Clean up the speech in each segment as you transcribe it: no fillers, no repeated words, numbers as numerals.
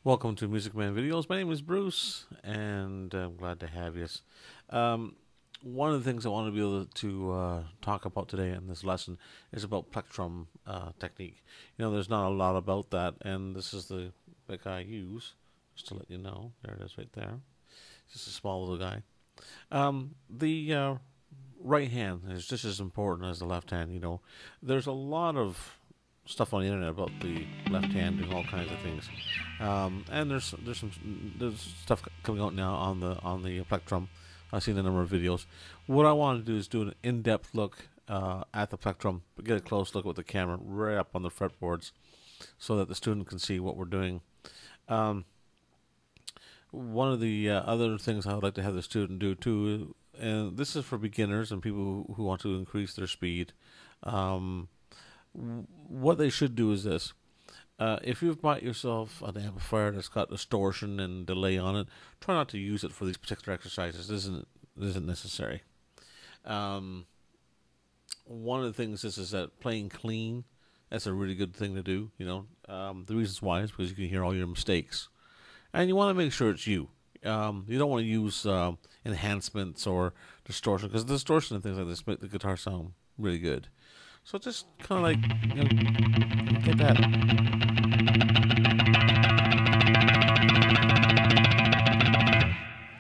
Welcome to Music Man Videos. My name is Bruce, and I'm glad to have you. One of the things I want to be able to talk about today in this lesson is about plectrum technique. You know, there's not a lot about that, and this is the pick I use, just to let you know. There it is right there. Just a small little guy. The right hand is just as important as the left hand. You know, there's a lot of stuff on the internet about the left hand doing all kinds of things, and there's stuff coming out now on the plectrum. I've seen a number of videos. What I want to do is do an in-depth look at the plectrum, get a close look with the camera right up on the fretboards, so that the student can see what we're doing. One of the other things I would like to have the student do too, and this is for beginners and people who want to increase their speed. What they should do is this. If you've bought yourself an amplifier that's got distortion and delay on it, try not to use it for these particular exercises. This isn't necessary. One of the things is that playing clean, that's a really good thing to do. You know, the reasons why is because you can hear all your mistakes, and you want to make sure it's you. You don't want to use enhancements or distortion, because distortion and things like this make the guitar sound really good. So just kind of like, you know, get that.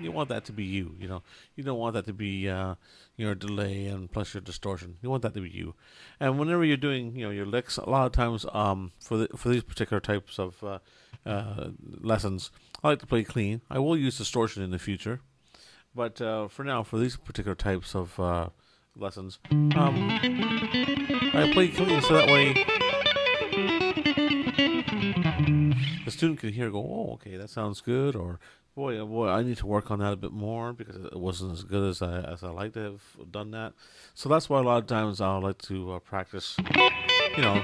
You want that to be you, you know. You don't want that to be your delay and plus your distortion. You want that to be you. And whenever you're doing, you know, your licks, a lot of times for these particular types of lessons, I like to play clean. I will use distortion in the future, but for now, for these particular types of lessons, I play clean so that way the student can hear, go, oh, okay, that sounds good, or boy, oh boy, I need to work on that a bit more because it wasn't as good as I like to have done that. So that's why a lot of times I like to practice, you know,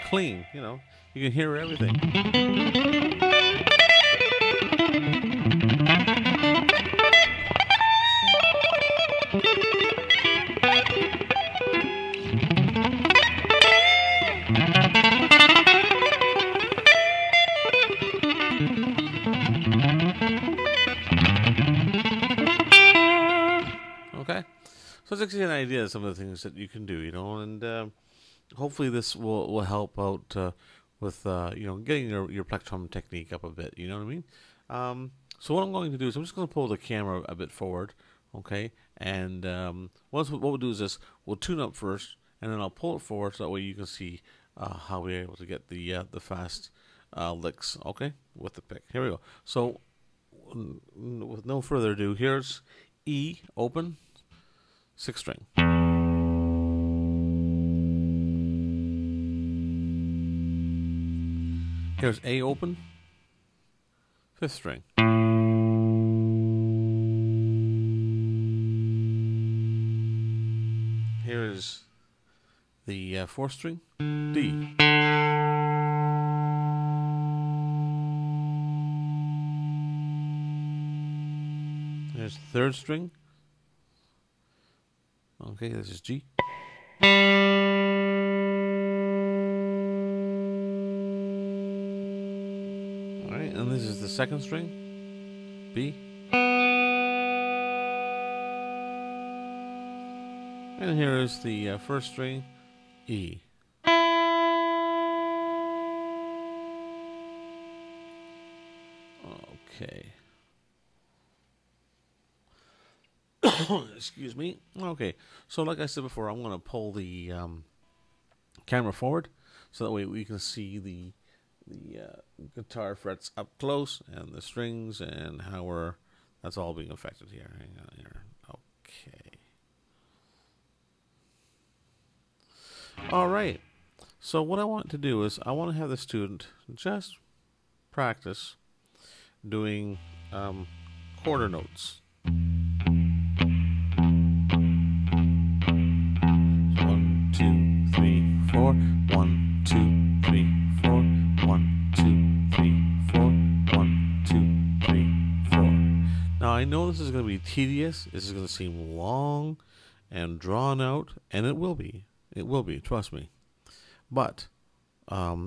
clean. You know, you can hear everything. Okay, so just to get an idea of some of the things that you can do, you know, and hopefully this will help out with you know, getting your plectrum technique up a bit. You know what I mean? So what I'm going to do is I'm just going to pull the camera a bit forward, okay? And what we'll do is this: we'll tune up first, and then I'll pull it forward so that way you can see how we're able to get the fast licks, okay, with the pick. Here we go. So with no further ado, here's E open, 6th string. Here's A open, 5th string. Here's the 4th string, D. Here's the 3rd string. Okay, this is G. Alright, and this is the 2nd string, B. And here is the 1st string, E. Okay. Excuse me. Okay, so like I said before, I'm going to pull the camera forward so that way we can see the guitar frets up close and the strings and how that's all being affected here. Hang on here. Okay. All right. So what I want to do is I want to have the student just practice doing quarter notes. 1, 2, 3, 4. 1, 2, 3, 4. 1, 2, 3, 4. 1, 2, 3, 4. Now I know this is going to be tedious. This is going to seem long and drawn out, and it will be. It will be. Trust me. But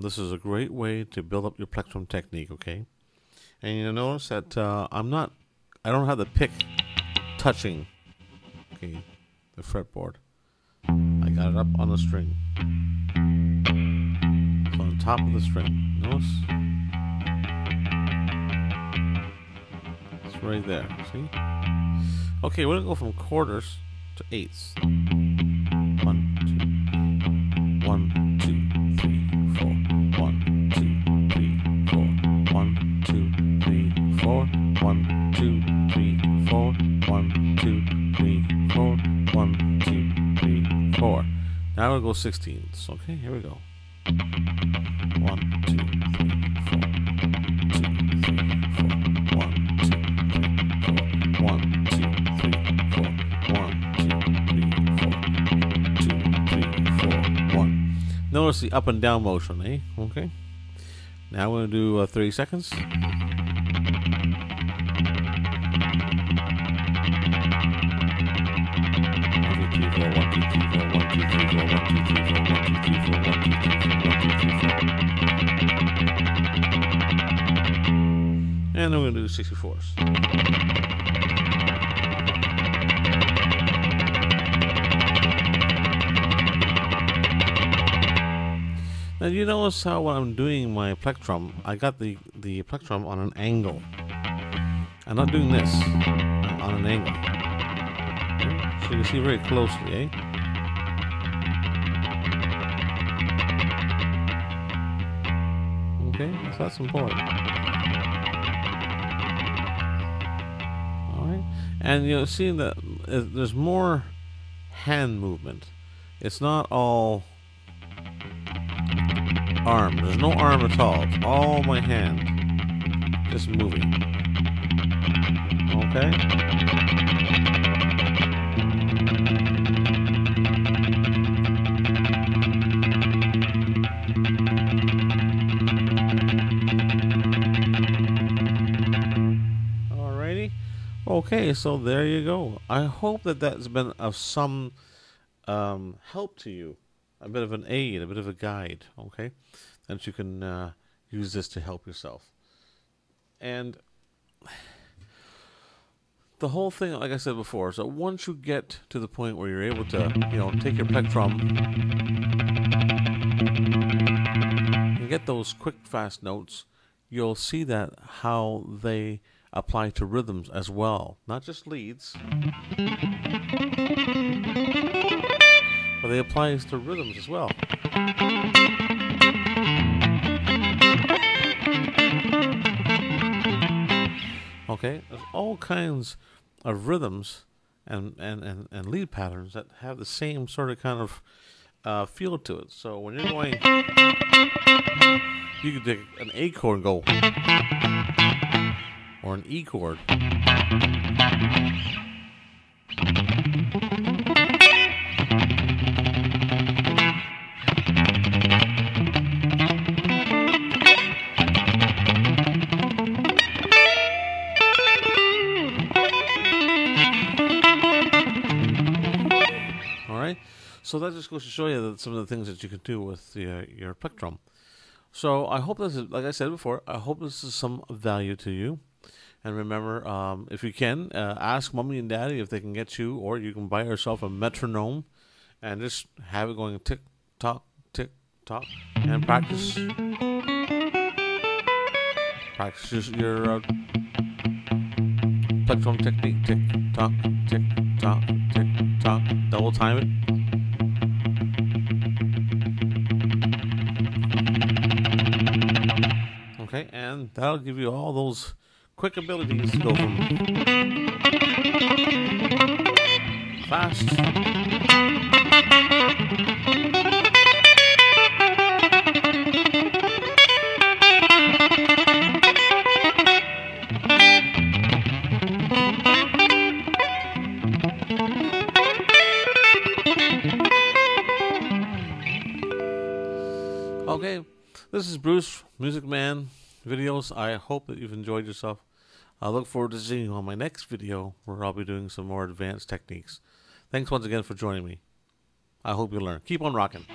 this is a great way to build up your plectrum technique, okay? And you'll notice that I don't have the pick touching, okay, the fretboard. I got it up on the string. So on top of the string. Notice? It's right there, see? Okay, we're gonna go from quarters to eighths. 1, 2, 1, 2, 3, 4. 1, 2, 3, 4. 1, 2, 3, 4. 1, 2, 3, 4. 1, 2, 3, 4. 1, 2, 3, 4. Now we'll go 16ths. Okay, here we go. 1, 2, 3, 4. 2, 3, 4. 1, 2, 3, 4. 1, 2, 3, 4. 1, 2, 3, 4. 2, 3, 4. 1. Notice the up and down motion, eh? Okay. Now we're going to do 30 seconds. And then we're going to do 64s. Now you notice how when I'm doing my plectrum, I got the plectrum on an angle. I'm not doing this on an angle. So you can see very closely, eh? Okay, so that's important. Alright, and you'll see that there's more hand movement. It's not all arm. There's no arm at all. It's all my hand. Just moving. Okay? Okay, so there you go. I hope that that's been of some help to you. A bit of an aid, a bit of a guide, okay? That you can use this to help yourself. And the whole thing, like I said before, so once you get to the point where you're able to, take your plectrum and get those quick, fast notes, you'll see that how they apply to rhythms as well, not just leads, but they apply to rhythms as well. Okay, there's all kinds of rhythms and lead patterns that have the same sort of kind of feel to it. So when you're going, you could take an A chord and go, or an E chord. Alright, so that just goes to show you that some of the things that you can do with your plectrum. So I hope this is, like I said before, I hope this is some value to you. And remember, if you can, ask mommy and daddy if they can get you, or you can buy yourself a metronome and just have it going tick tock, and practice. Practice your plectrum technique. Tick tock, tick tock, tick tock. Double time it. Okay, and that'll give you all those quick abilities to go from fast Okay, this is Bruce, Music Man Videos. I hope that you've enjoyed yourself. I look forward to seeing you on my next video where I'll be doing some more advanced techniques. Thanks once again for joining me. I hope you learn. Keep on rocking.